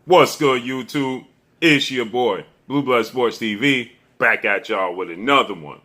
What's good, YouTube? It's your boy, Blue Blood Sports TV, back at y'all with another one.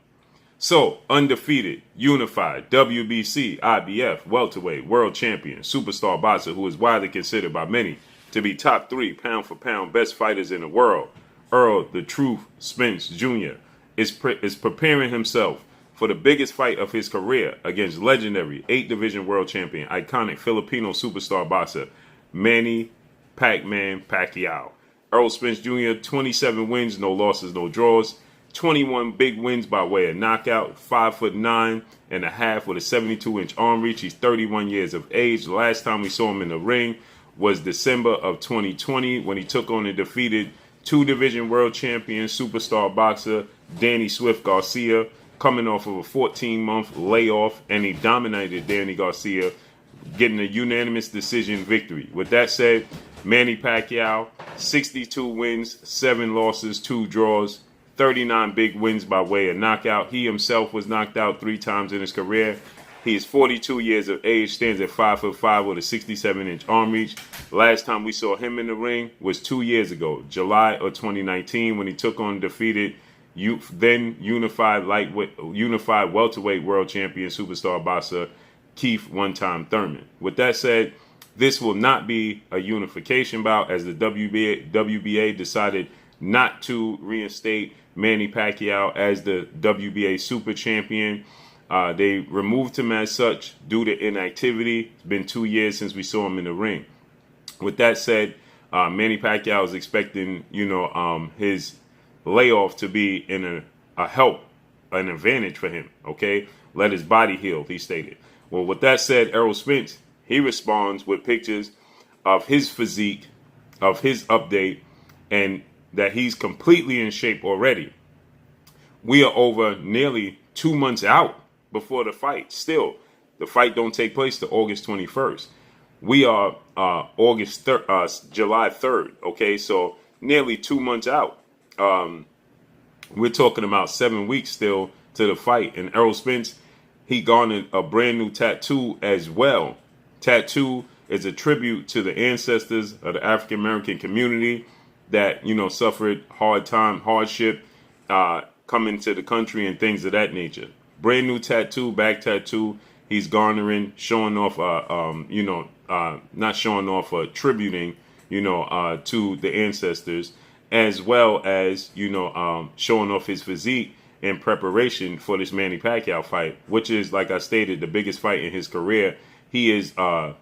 So, undefeated, unified, WBC, IBF, welterweight, world champion, superstar boxer who is widely considered by many to be top 3 pound-for-pound best fighters in the world, Errol "The Truth" Spence Jr. is preparing himself for the biggest fight of his career against legendary 8-division world champion, iconic Filipino superstar boxer, Manny Pac-Man Pacquiao. Errol Spence Jr., 27 wins, no losses, no draws. 21 big wins by way of knockout. 5'9.5" with a 72-inch arm reach. He's 31 years of age. The last time we saw him in the ring was December of 2020 when he took on and defeated 2-division world champion superstar boxer Danny Swift Garcia, coming off of a 14-month layoff, and he dominated Danny Garcia, getting a unanimous decision victory. With that said, Manny Pacquiao, 62 wins, 7 losses, 2 draws, 39 big wins by way of knockout. He himself was knocked out 3 times in his career. He is 42 years of age, stands at 5'5" with a 67-inch arm reach. Last time we saw him in the ring was 2 years ago, July of 2019, when he took on and defeated then unified welterweight world champion superstar boxer Keith "One-Time" Thurman. With that said, this will not be a unification bout, as the WBA decided not to reinstate Manny Pacquiao as the WBA super champion. They removed him as such due to inactivity. It's been 2 years since we saw him in the ring. With that said, Manny Pacquiao is expecting, his layoff to be in an advantage for him. Okay, let his body heal, he stated. Well, with that said, Errol Spence, he responds with pictures of his physique, of his update, and that he's completely in shape already. We are over nearly 2 months out before the fight. Still, the fight don't take place till August 21st. We are July 3rd. Okay, so nearly 2 months out. We're talking about 7 weeks still to the fight. And Errol Spence, he garnered a brand new tattoo as well. Tattoo is a tribute to the ancestors of the African American community that, suffered hardship, coming to the country and things of that nature. Brand new tattoo, back tattoo. He's garnering, showing off, not showing off, tributing, to the ancestors, as well as, showing off his physique in preparation for this Manny Pacquiao fight, which is, like I stated, the biggest fight in his career. He is 5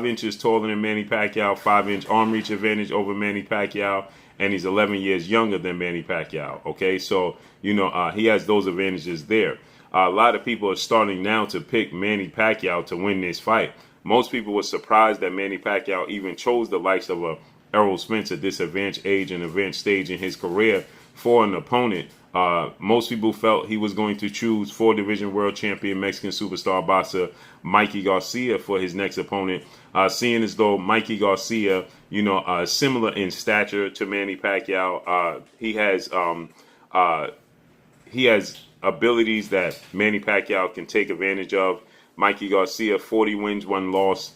inches taller than Manny Pacquiao, 5-inch arm reach advantage over Manny Pacquiao, and he's 11 years younger than Manny Pacquiao. Okay, so, he has those advantages there. A lot of people are starting now to pick Manny Pacquiao to win this fight. Most people were surprised that Manny Pacquiao even chose the likes of Errol Spence at this advanced age and advanced stage in his career for an opponent. Most people felt he was going to choose 4-division world champion Mexican superstar boxer Mikey Garcia for his next opponent, seeing as though Mikey Garcia, similar in stature to Manny Pacquiao. He has abilities that Manny Pacquiao can take advantage of. Mikey Garcia, 40 wins, 1 loss,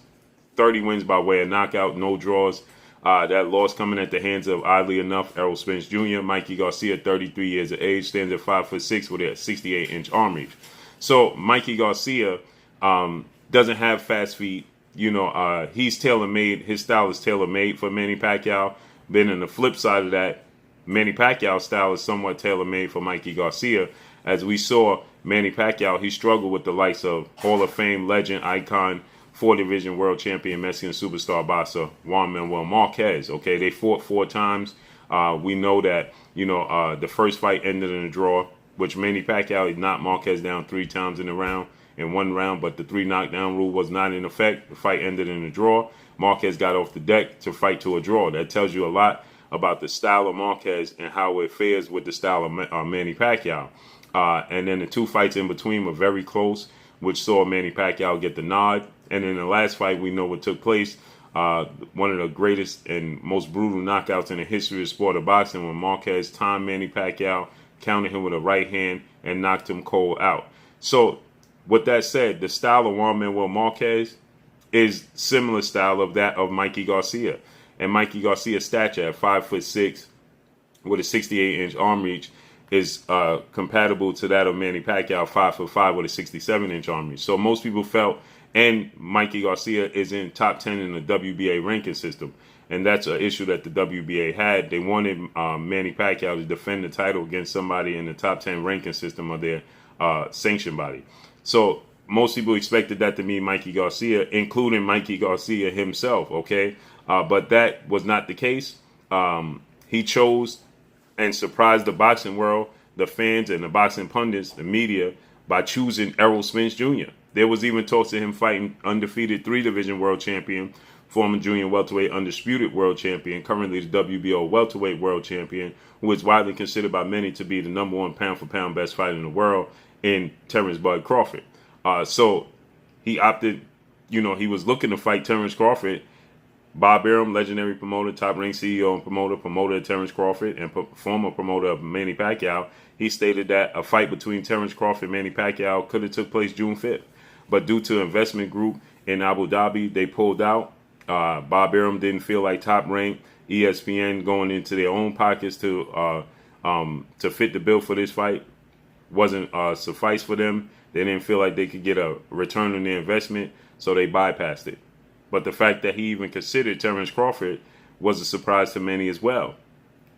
30 wins by way of knockout, no draws. That loss coming at the hands of, oddly enough, Errol Spence Jr. Mikey Garcia, 33 years of age, stands at 5'6" with a 68-inch arm reach. So Mikey Garcia doesn't have fast feet. He's tailor-made. His style is tailor-made for Manny Pacquiao. Then on the flip side of that, Manny Pacquiao's style is somewhat tailor-made for Mikey Garcia. As we saw, Manny Pacquiao, he struggled with the likes of Hall of Fame legend, icon, 4-division world champion Mexican superstar boxer Juan Manuel Marquez. Okay, they fought 4 times. We know that, the first fight ended in a draw, which Manny Pacquiao knocked Marquez down 3 times in one round, but the 3 knockdown rule was not in effect. The fight ended in a draw. Marquez got off the deck to fight to a draw. That tells you a lot about the style of Marquez and how it fares with the style of Manny Pacquiao. And then the 2 fights in between were very close, which saw Manny Pacquiao get the nod. And in the last fight, we know what took place. One of the greatest and most brutal knockouts in the history of the sport of boxing, when Marquez timed Manny Pacquiao, countered him with a right hand, and knocked him cold out. So, with that said, the style of Juan Manuel Marquez is similar style of that of Mikey Garcia. And Mikey Garcia's stature at 5'6" with a 68-inch arm reach is compatible to that of Manny Pacquiao, 5'5" with a 67-inch arm reach. So most people felt, and Mikey Garcia is in top 10 in the WBA ranking system. And that's an issue that the WBA had. They wanted Manny Pacquiao to defend the title against somebody in the top 10 ranking system of their sanction body. So most people expected that to be Mikey Garcia, including Mikey Garcia himself, okay? But that was not the case. He chose and surprised the boxing world, the fans, and the boxing pundits, the media, by choosing Errol Spence Jr. There was even talks of him fighting undefeated 3-division world champion, former junior welterweight undisputed world champion, currently the WBO welterweight world champion, who is widely considered by many to be the #1 pound-for-pound best fighter in the world, in Terrence Bud Crawford. So he opted, he was looking to fight Terrence Crawford. Bob Arum, legendary promoter, top-ranked CEO and promoter of Terrence Crawford, and former promoter of Manny Pacquiao, he stated that a fight between Terrence Crawford and Manny Pacquiao could have took place June 5th. But due to investment group in Abu Dhabi, they pulled out. Bob Arum didn't feel like top-ranked. ESPN going into their own pockets to fit the bill for this fight wasn't suffice for them. They didn't feel like they could get a return on their investment, so they bypassed it. But the fact that he even considered Terrence Crawford was a surprise to many as well.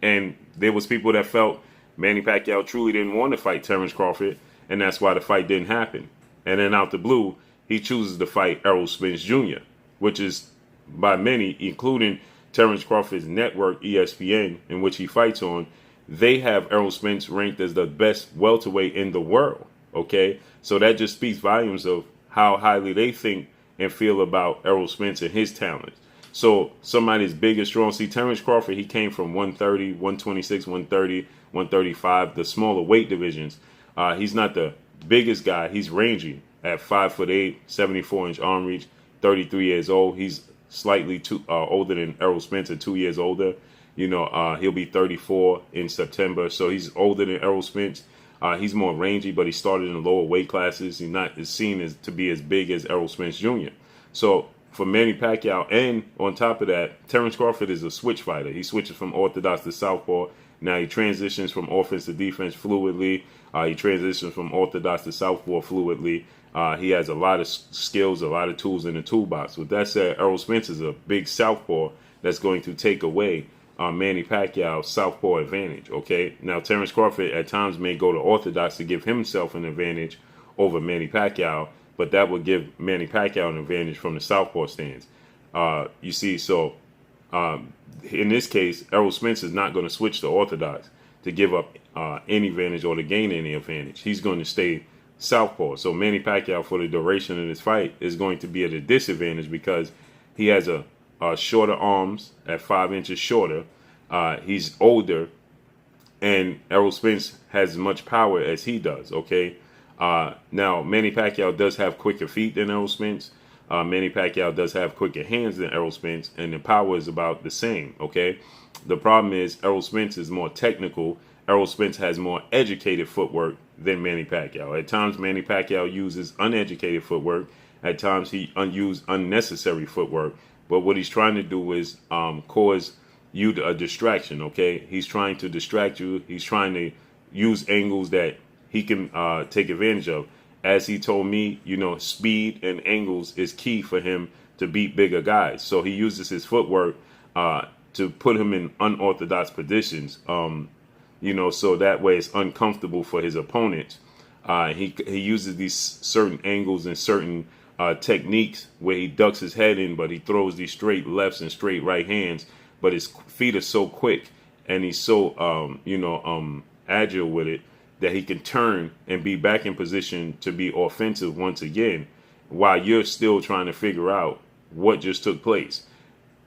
And there was people that felt Manny Pacquiao truly didn't want to fight Terrence Crawford, and that's why the fight didn't happen. And then out the blue, he chooses to fight Errol Spence Jr., which is by many, including Terrence Crawford's network, ESPN, in which he fights on, they have Errol Spence ranked as the best welterweight in the world, okay? So that just speaks volumes of how highly they think and feel about Errol Spence and his talents. So somebody's big and strong. See, Terrence Crawford, he came from 130, 126, 130, 135, the smaller weight divisions. He's not the biggest guy. He's rangy at 5'8", 74-inch arm reach, 33 years old. He's slightly older than Errol Spence, 2 years older. He'll be 34 in September, so he's older than Errol Spence. He's more rangy, but he started in the lower weight classes. He's not seen as to be as big as Errol Spence Jr. So for Manny Pacquiao, and on top of that, Terrence Crawford is a switch fighter. He switches from orthodox to southpaw. Now he transitions from offense to defense fluidly. He transitions from orthodox to southpaw fluidly. He has a lot of skills, a lot of tools in the toolbox. With that said, Errol Spence is a big southpaw that's going to take away Manny Pacquiao's southpaw advantage, okay? Now, Terrence Crawford at times may go to orthodox to give himself an advantage over Manny Pacquiao, but that would give Manny Pacquiao an advantage from the southpaw stance. You see, so in this case, Errol Spence is not going to switch to orthodox to give up any advantage or to gain any advantage. He's going to stay southpaw. So Manny Pacquiao, for the duration of this fight, is going to be at a disadvantage because he has a shorter arms at 5 inches shorter. He's older, and Errol Spence has as much power as he does, okay? Now, Manny Pacquiao does have quicker feet than Errol Spence. Manny Pacquiao does have quicker hands than Errol Spence, and the power is about the same, okay? The problem is Errol Spence is more technical. Errol Spence has more educated footwork than Manny Pacquiao. At times, Manny Pacquiao uses uneducated footwork. At times, he uses unnecessary footwork. But what he's trying to do is cause you a distraction, okay? He's trying to distract you. He's trying to use angles that he can take advantage of. As he told me, speed and angles is key for him to beat bigger guys. So he uses his footwork to put him in unorthodox positions, so that way it's uncomfortable for his opponents. He uses these certain angles and certain techniques where he ducks his head in, but he throws these straight lefts and straight right hands. But his feet are so quick and he's so, agile with it that he can turn and be back in position to be offensive once again while you're still trying to figure out what just took place.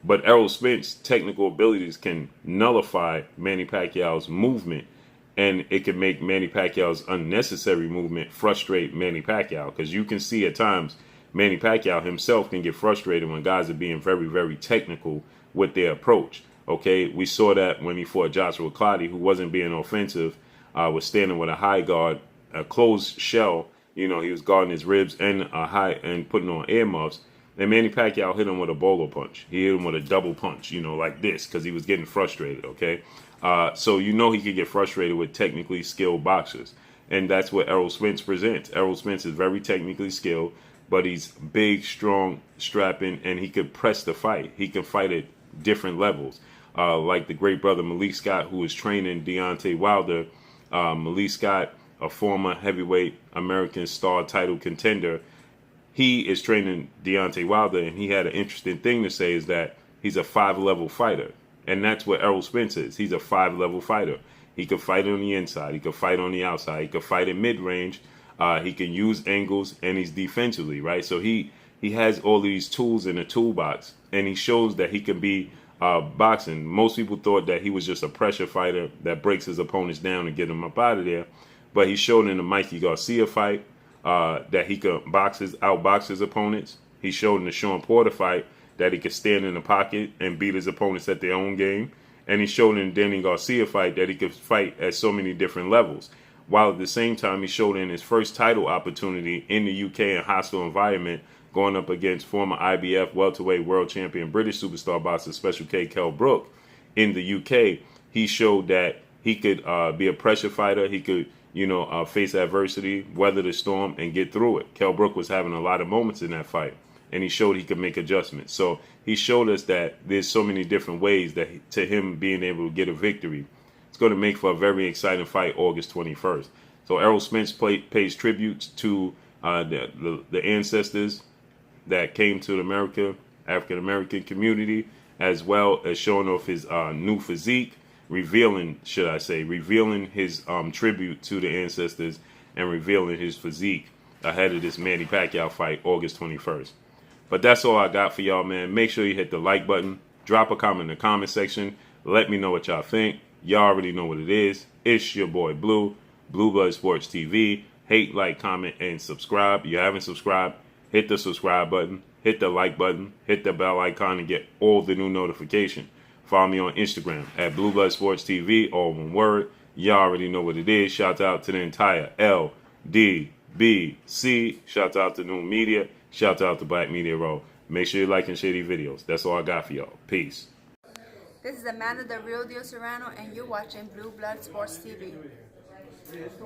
But Errol Spence's technical abilities can nullify Manny Pacquiao's movement, and it can make Manny Pacquiao's unnecessary movement frustrate Manny Pacquiao, because you can see at times Manny Pacquiao himself can get frustrated when guys are being very, very technical with their approach. Okay, we saw that when he fought Joshua Clottey, who wasn't being offensive, was standing with a high guard, a closed shell. He was guarding his ribs and putting on earmuffs. And Manny Pacquiao hit him with a bowler punch. He hit him with a double punch, you know, like this, because he was getting frustrated, okay? So you know he could get frustrated with technically skilled boxers. And that's what Errol Spence presents. Errol Spence is very technically skilled, but he's big, strong, strapping, and he could press the fight. He can fight at different levels. Like the great brother Malik Scott, who was training Deontay Wilder. Malik Scott, a former heavyweight American star title contender, he is training Deontay Wilder, and he had an interesting thing to say is that he's a 5-level fighter. And that's what Errol Spence is. He's a 5-level fighter. He can fight on the inside. He can fight on the outside. He can fight in mid-range. He can use angles, and he's defensively, right? So he has all these tools in the toolbox, and he shows that he can be boxing. Most people thought that he was just a pressure fighter that breaks his opponents down and get them up out of there. But he showed in the Mikey Garcia fight that he could outbox his opponents. He showed in the Sean Porter fight that he could stand in the pocket and beat his opponents at their own game. And he showed in the Danny Garcia fight that he could fight at so many different levels. While at the same time, he showed in his first title opportunity in the UK in a hostile environment, going up against former IBF welterweight world champion British superstar boxer Special K Kell Brook in the UK. He showed that he could be a pressure fighter. He could, face adversity, weather the storm, and get through it. Kell Brook was having a lot of moments in that fight, and he showed he could make adjustments. So he showed us that there's so many different ways that to him being able to get a victory. It's going to make for a very exciting fight August 21st. So Errol Spence pays tribute to the ancestors that came to the African-American community, as well as showing off his new physique, revealing his tribute to the ancestors and revealing his physique ahead of this Manny Pacquiao fight August 21st. But that's all I got for y'all, man. Make sure you hit the like button. Drop a comment in the comment section. Let me know what y'all think. Y'all already know what it is. It's your boy Blue, Blue Blood Sports TV. Hate, like, comment, and subscribe. If you haven't subscribed, hit the subscribe button, hit the like button, hit the bell icon, and get all the new notifications. Follow me on Instagram at Blue Blood Sports TV, all one word. Y'all already know what it is. Shout out to the entire LDBC. Shout out to New Media. Shout out to Black Media Row. Make sure you like and share these videos. That's all I got for y'all. Peace. This is Amanda, the Real Deal Serrano, and you're watching Blue Blood Sports TV.